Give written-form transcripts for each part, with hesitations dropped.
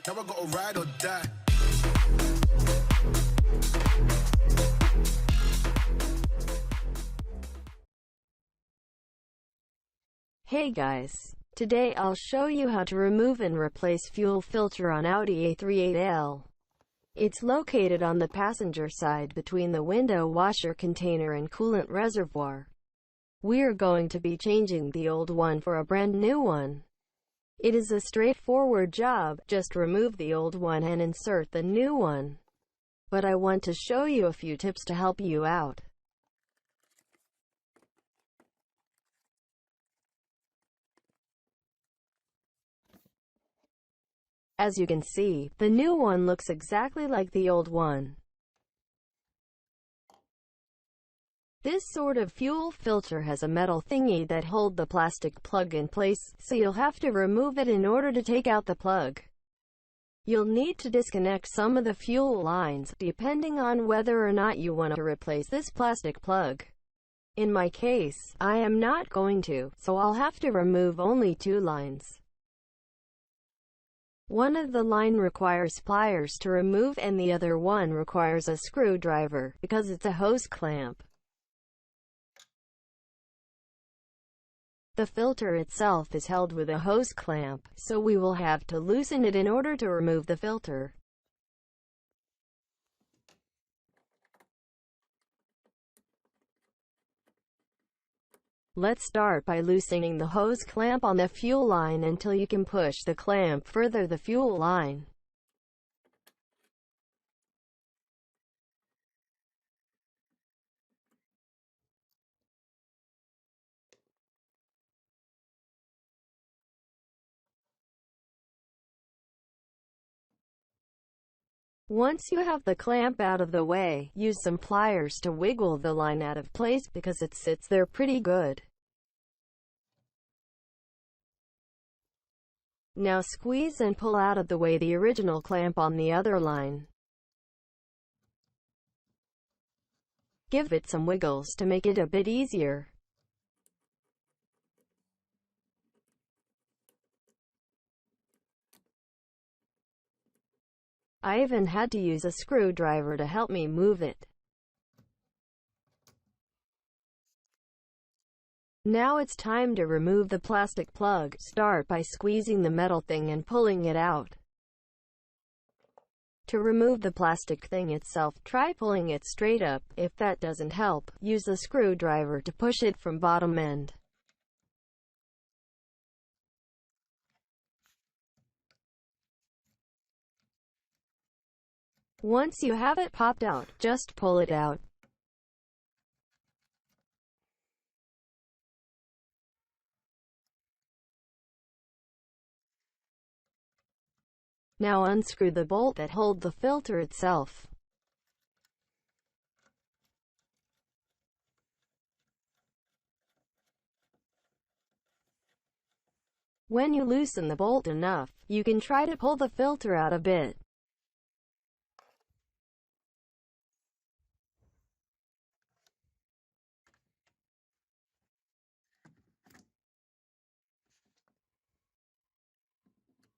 Now I gotta ride or die. Hey guys, today I'll show you how to remove and replace fuel filter on Audi A3 It's located on the passenger side between the window washer container and coolant reservoir. We're going to be changing the old one for a brand new one. It is a straightforward job, just remove the old one and insert the new one. But I want to show you a few tips to help you out. As you can see, the new one looks exactly like the old one. This sort of fuel filter has a metal thingy that holds the plastic plug in place, so you'll have to remove it in order to take out the plug. You'll need to disconnect some of the fuel lines, depending on whether or not you want to replace this plastic plug. In my case, I am not going to, so I'll have to remove only 2 lines. One of the line requires pliers to remove and the other one requires a screwdriver, because it's a hose clamp. The filter itself is held with a hose clamp, so we will have to loosen it in order to remove the filter. Let's start by loosening the hose clamp on the fuel line until you can push the clamp further the fuel line. Once you have the clamp out of the way, use some pliers to wiggle the line out of place because it sits there pretty good. Now squeeze and pull out of the way the original clamp on the other line. Give it some wiggles to make it a bit easier. I even had to use a screwdriver to help me move it. Now it's time to remove the plastic plug. Start by squeezing the metal thing and pulling it out. To remove the plastic thing itself, try pulling it straight up. If that doesn't help, use a screwdriver to push it from bottom end. Once you have it popped out, just pull it out. Now unscrew the bolt that holds the filter itself. When you loosen the bolt enough, you can try to pull the filter out a bit.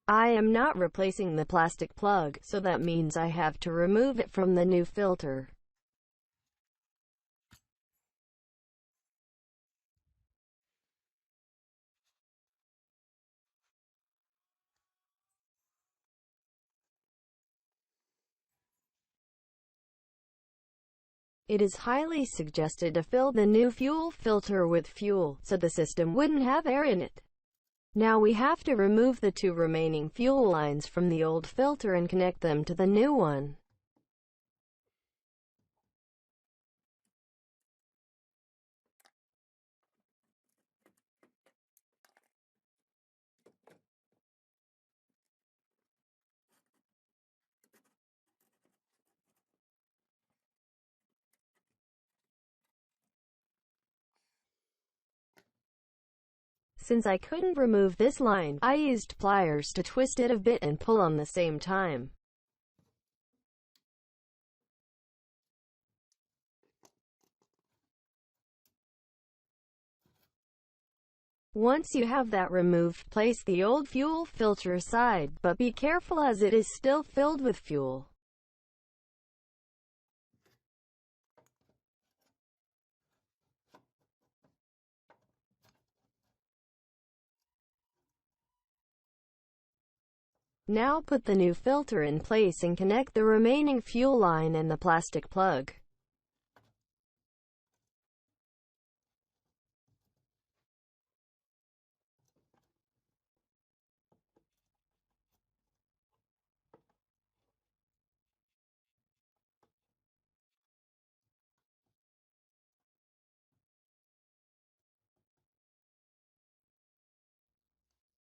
I am not replacing the plastic plug, so that means I have to remove it from the new filter. It is highly suggested to fill the new fuel filter with fuel, so the system wouldn't have air in it. Now we have to remove the 2 remaining fuel lines from the old filter and connect them to the new one. Since I couldn't remove this line, I used pliers to twist it a bit and pull on the same time. Once you have that removed, place the old fuel filter aside, but be careful as it is still filled with fuel. Now put the new filter in place and connect the remaining fuel line and the plastic plug.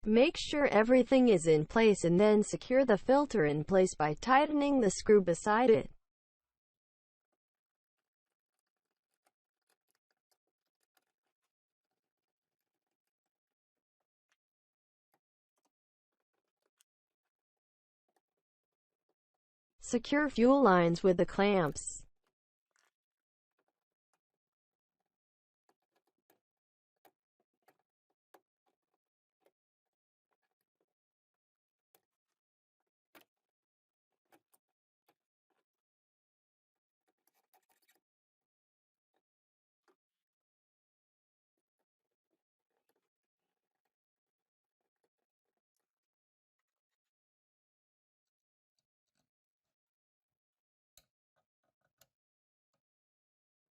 Make sure everything is in place and then secure the filter in place by tightening the screw beside it. Secure fuel lines with the clamps.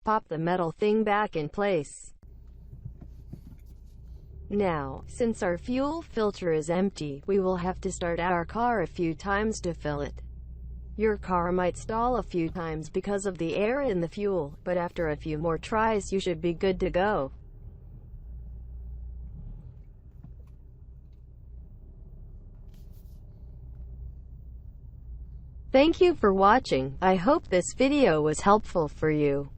Pop the metal thing back in place. Now, since our fuel filter is empty, we will have to start our car a few times to fill it. Your car might stall a few times because of the air in the fuel, but after a few more tries you should be good to go. Thank you for watching. I hope this video was helpful for you.